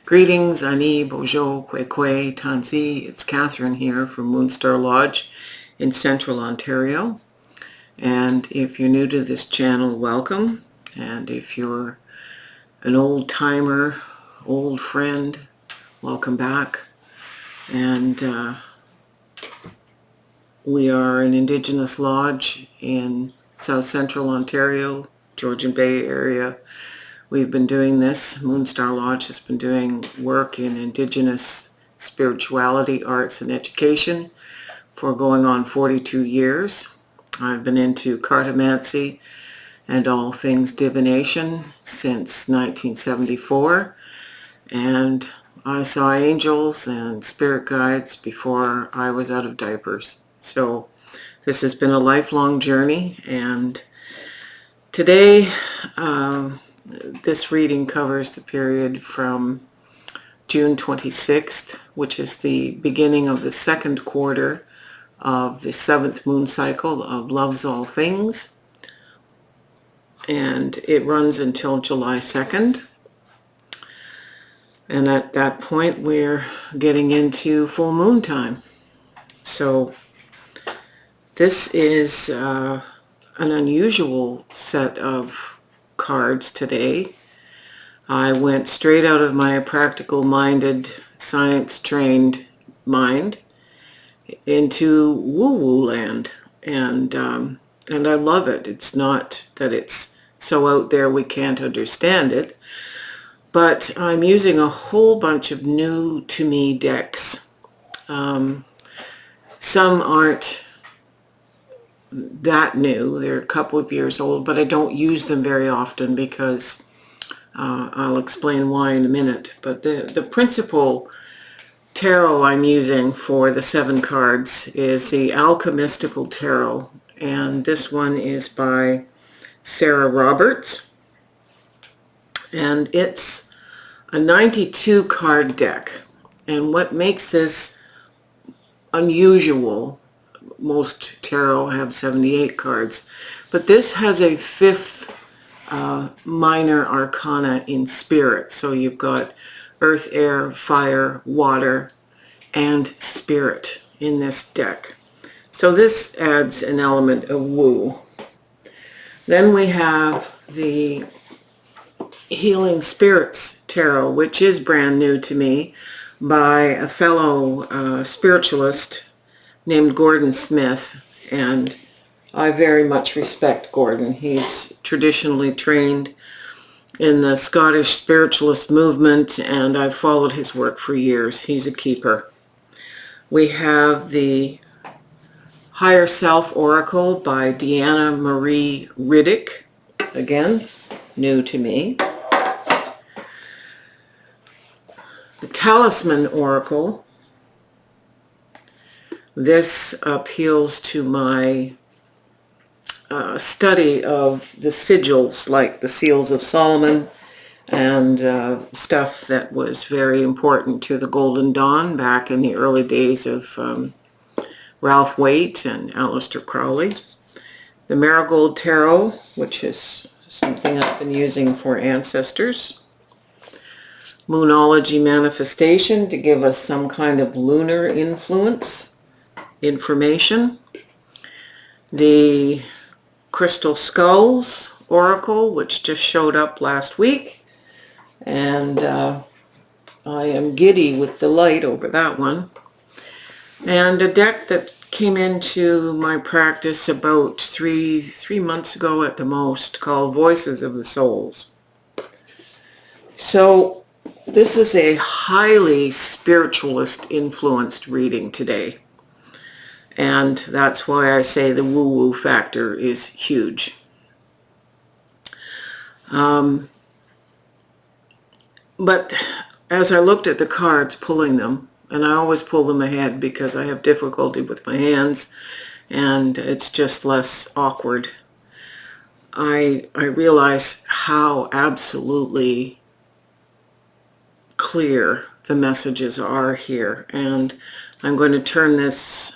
Greetings, Ani, Bojo, Kwe, Tanzi. It's Catherine here from Moonstarlodge in Central Ontario. And if you're new to this channel, welcome. And if you're an old timer, old friend, welcome back. And we are an Indigenous lodge in South Central Ontario, Georgian Bay area. We've been doing this. Moonstarlodge has been doing work in Indigenous spirituality, arts, and education for going on 42 years. I've been into cartomancy and all things divination since 1974, and I saw angels and spirit guides before I was out of diapers. So this has been a lifelong journey, and today this reading covers the period from June 26th, which is the beginning of the second quarter of the 7th moon cycle of Love's All Things, and it runs until July 2nd. And at that point we're getting into full moon time. So this is an unusual set of cards today. I went straight out of my practical-minded, science-trained mind into woo-woo land, and I love it. It's not that it's so out there we can't understand it, but I'm using a whole bunch of new to me decks. Some aren't that new. They're a couple of years old, but I don't use them very often because I'll explain why in a minute. But the principal tarot I'm using for the 7 cards is the Alchemistical Tarot, and this one is by Sarah Roberts, and it's a 92 card deck. And what makes this unusual, most tarot have 78 cards, but this has a 5th minor arcana in spirit. So you've got earth, air, fire, water, and spirit in this deck. So this adds an element of woo. Then we have the Healing Spirits Tarot, which is brand new to me, by a fellow spiritualist named Gordon Smith, and I very much respect Gordon. He's traditionally trained in the Scottish spiritualist movement, and I've followed his work for years. He's a keeper. We have the Higher Self Oracle by Deanna Marie Riddick, again, new to me. The Talisman Oracle. This appeals to my study of the sigils, like the Seals of Solomon, and stuff that was very important to the Golden Dawn back in the early days of Ralph Waite and Aleister Crowley. The Marigold Tarot, which is something I've been using for ancestors. Moonology Manifestation, to give us some kind of lunar influence, information. The Crystal Skulls Oracle, which just showed up last week, and I am giddy with delight over that one. And a deck that came into my practice about three months ago at the most, called Voices of the Souls. So this is a highly spiritualist influenced reading today. And that's why I say the woo-woo factor is huge. But as I looked at the cards, pulling them, and I always pull them ahead because I have difficulty with my hands, and it's just less awkward, I realize how absolutely clear the messages are here. And I'm going to turn this,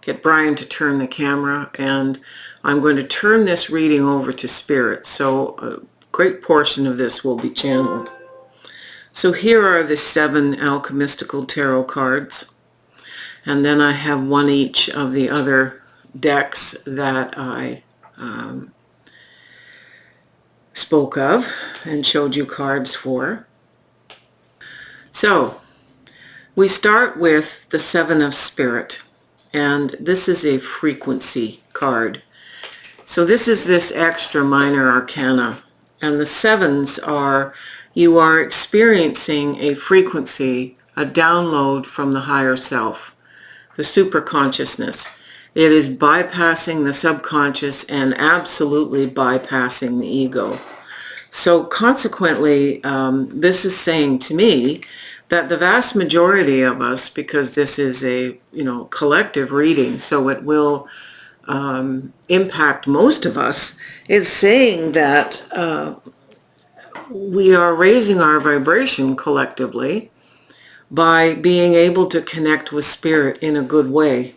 get Brian to turn the camera, and I'm going to turn this reading over to Spirit, so a great portion of this will be channeled. So here are the 7 alchemistical tarot cards, and then I have one each of the other decks that I spoke of and showed you cards for. So we start with the 7 of Spirit, and this is a frequency card. So this is this extra minor arcana, and the 7s are, you are experiencing a frequency, a download from the higher self, the superconsciousness. It is bypassing the subconscious and absolutely bypassing the ego. So consequently, this is saying to me that the vast majority of us, because this is a collective reading, so it will impact most of us, is saying that we are raising our vibration collectively by being able to connect with spirit in a good way.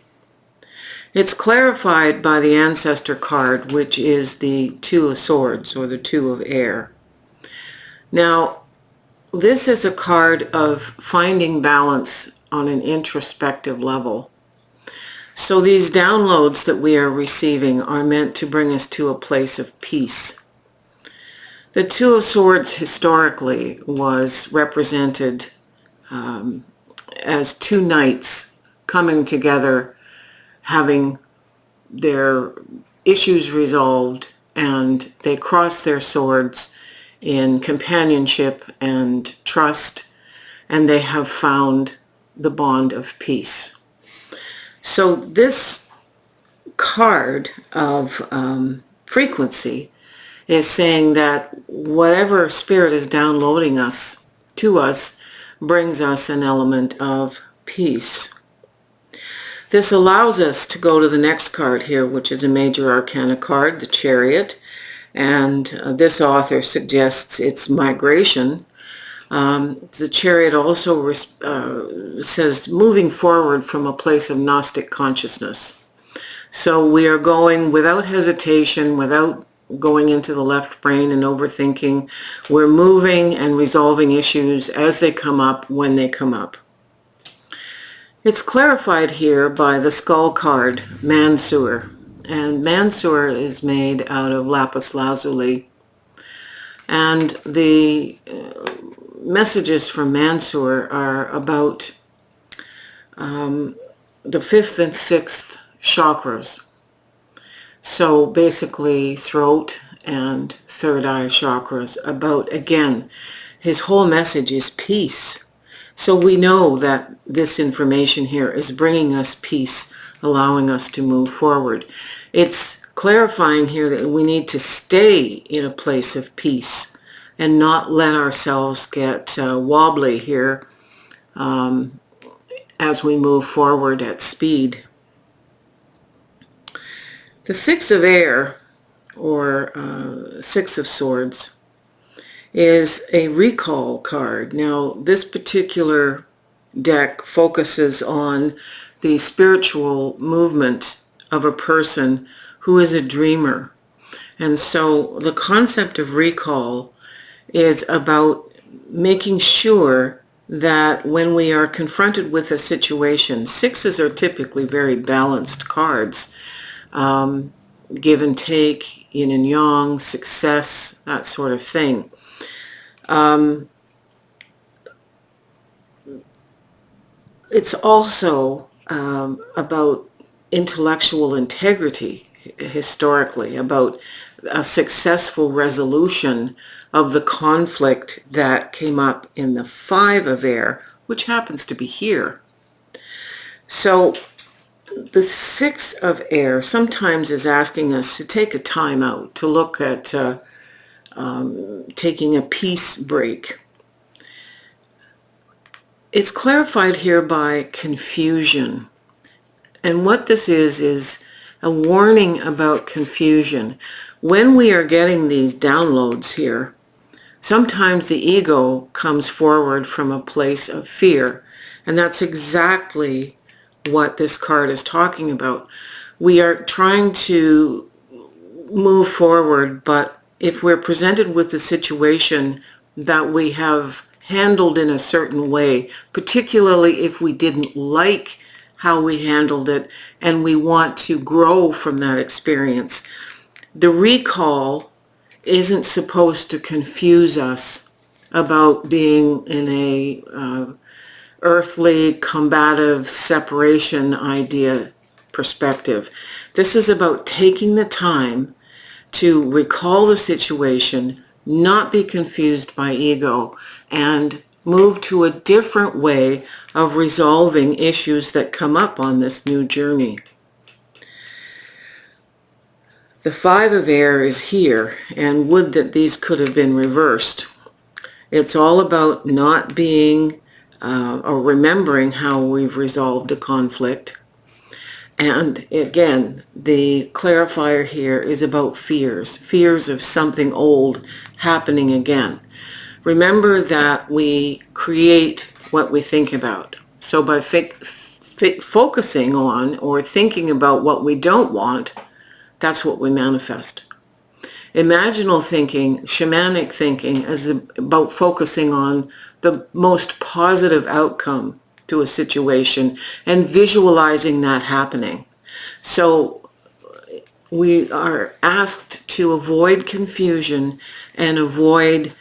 It's clarified by the ancestor card, which is the 2 of Swords, or the 2 of Air. Now, this is a card of finding balance on an introspective level. So these downloads that we are receiving are meant to bring us to a place of peace. The 2 of Swords historically was represented as 2 knights coming together, having their issues resolved, and they cross their swords in companionship and trust, and they have found the bond of peace. So this card of frequency is saying that whatever spirit is downloading us to us brings us an element of peace. This allows us to go to the next card here, which is a major arcana card, the Chariot, and this author suggests it's migration. The Chariot also says moving forward from a place of Gnostic consciousness. So we are going without hesitation, without going into the left brain and overthinking. We're moving and resolving issues as they come up, when they come up. It's clarified here by the skull card, Mansour. And Mansour is made out of lapis lazuli. And the messages from Mansour are about the 5th and 6th chakras. So basically throat and third eye chakras. About, again, his whole message is peace. So we know that this information here is bringing us peace, allowing us to move forward. It's clarifying here that we need to stay in a place of peace and not let ourselves get wobbly here as we move forward at speed. The 6 of Air, or 6 of Swords, is a recall card. Now, this particular deck focuses on the spiritual movement of a person who is a dreamer. And so the concept of recall is about making sure that when we are confronted with a situation, 6s are typically very balanced cards. Give and take, yin and yang, success, that sort of thing. It's also about intellectual integrity historically, about a successful resolution of the conflict that came up in the 5 of Air, which happens to be here. So the 6 of Air sometimes is asking us to take a time out, to look at taking a peace break. It's clarified here by confusion. And what this is a warning about confusion. When we are getting these downloads here, sometimes the ego comes forward from a place of fear. And that's exactly what this card is talking about. We are trying to move forward, but if we're presented with a situation that we have handled in a certain way, particularly if we didn't like how we handled it and we want to grow from that experience. The recall isn't supposed to confuse us about being in a earthly combative separation idea perspective. This is about taking the time to recall the situation, not be confused by ego, and move to a different way of resolving issues that come up on this new journey. The Five of Air is here, and would that these could have been reversed. It's all about not being or remembering how we've resolved a conflict. And again, the clarifier here is about fears. Fears of something old happening again. Remember that we create what we think about. So by focusing on or thinking about what we don't want, that's what we manifest. Imaginal thinking, shamanic thinking, is about focusing on the most positive outcome to a situation and visualizing that happening. So we are asked to avoid confusion and avoid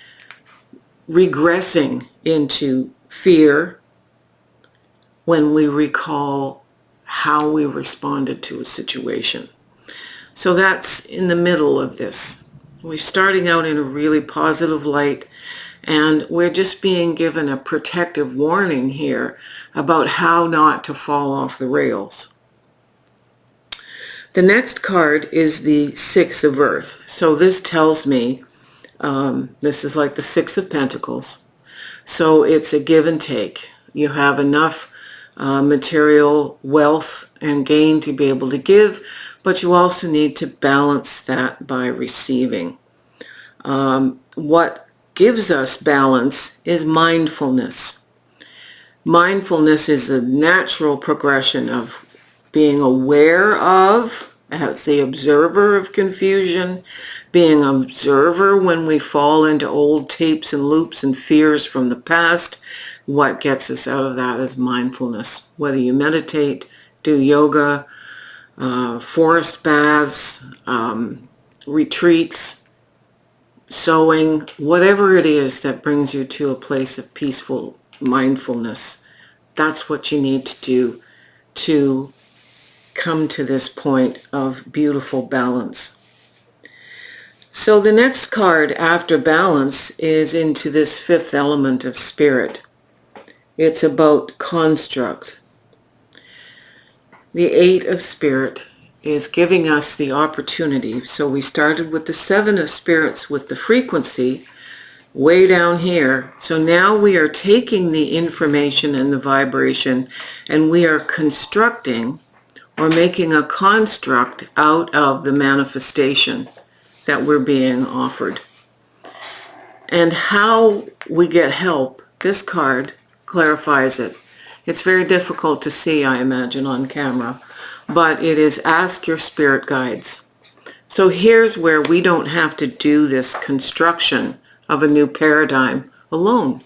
regressing into fear when we recall how we responded to a situation. So that's in the middle of this. We're starting out in a really positive light, and we're just being given a protective warning here about how not to fall off the rails. The next card is the Six of Earth. So this tells me, this is like the Six of Pentacles. So it's a give and take. You have enough material wealth and gain to be able to give, but you also need to balance that by receiving. What gives us balance is mindfulness. Mindfulness is the natural progression of being aware of, as the observer of confusion, being an observer when we fall into old tapes and loops and fears from the past. What gets us out of that is mindfulness. Whether you meditate, do yoga, forest baths, retreats, sewing, whatever it is that brings you to a place of peaceful mindfulness, that's what you need to do to come to this point of beautiful balance. So the next card after balance is into this fifth element of spirit. It's about construct. The Eight of Spirit is giving us the opportunity. So we started with the Seven of Spirits with the frequency way down here. So now we are taking the information and the vibration, and we are constructing or making a construct out of the manifestation that we're being offered. And how we get help, this card clarifies it. It's very difficult to see, I imagine, on camera, but it is ask your spirit guides. So here's where we don't have to do this construction of a new paradigm alone.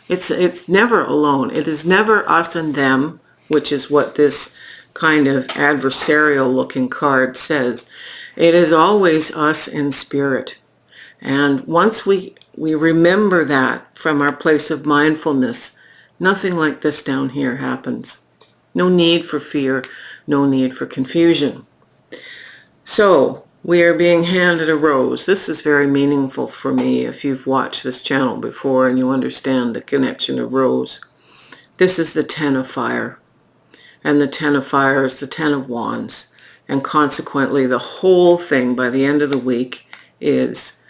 It's never alone. It is never us and them, which is what this kind of adversarial looking card says. It is always us in spirit. And once we remember that from our place of mindfulness, nothing like this down here happens. No need for fear, no need for confusion. So we are being handed a rose. This is very meaningful for me if you've watched this channel before and you understand the connection of rose. This is the Ten of Fire. And the Ten of Fire is the Ten of Wands. And consequently, the whole thing by the end of the week is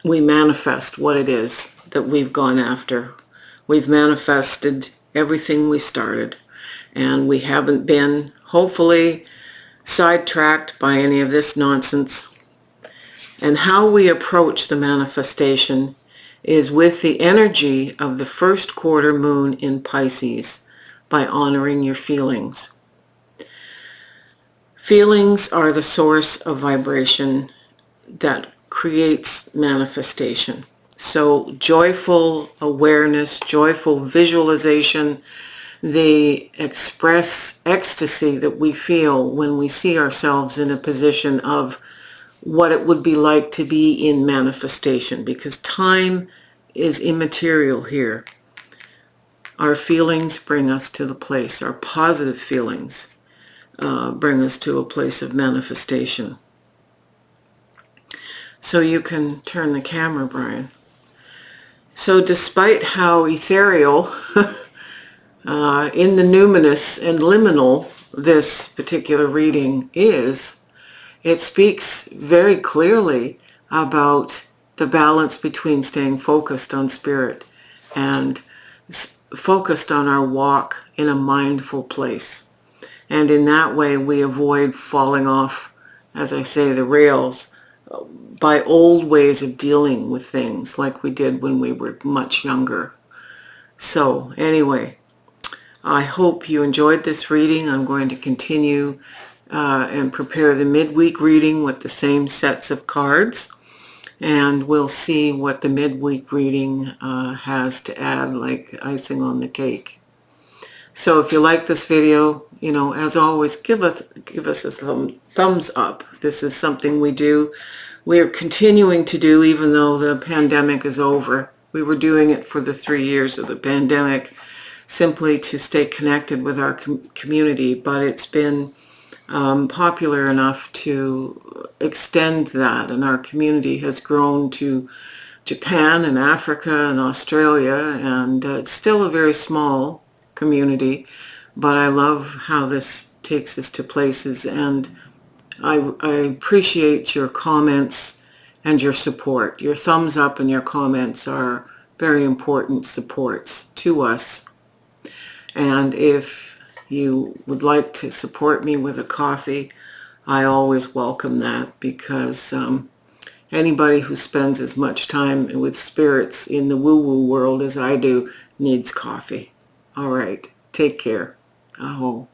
we manifest what it is that we've gone after. We've manifested everything we started. And we haven't been, hopefully, sidetracked by any of this nonsense. And how we approach the manifestation is with the energy of the first quarter moon in Pisces, by honoring your feelings. Feelings are the source of vibration that creates manifestation. So joyful awareness, joyful visualization, the express ecstasy that we feel when we see ourselves in a position of what it would be like to be in manifestation, because time is immaterial here. Our feelings bring us to the place, our positive feelings bring us to a place of manifestation. So you can turn the camera, Brian. So despite how ethereal, in the numinous and liminal this particular reading is, it speaks very clearly about the balance between staying focused on spirit and focused on our walk in a mindful place. And in that way, we avoid falling off, as I say, the rails by old ways of dealing with things like we did when we were much younger. So anyway, I hope you enjoyed this reading. I'm going to continue and prepare the midweek reading with the same sets of cards. And we'll see what the midweek reading has to add, like icing on the cake. So if you like this video, you know, as always, give us a thumbs up. This is something we do. We're continuing to do even though the pandemic is over. We were doing it for the 3 years of the pandemic simply to stay connected with our community, but it's been popular enough to extend that, and our community has grown to Japan and Africa and Australia, and it's still a very small community, but I love how this takes us to places, and I appreciate your comments and your support. Your thumbs up and your comments are very important supports to us. And if you would like to support me with a coffee, I always welcome that, because anybody who spends as much time with spirits in the woo-woo world as I do needs coffee. All right, take care. Aho.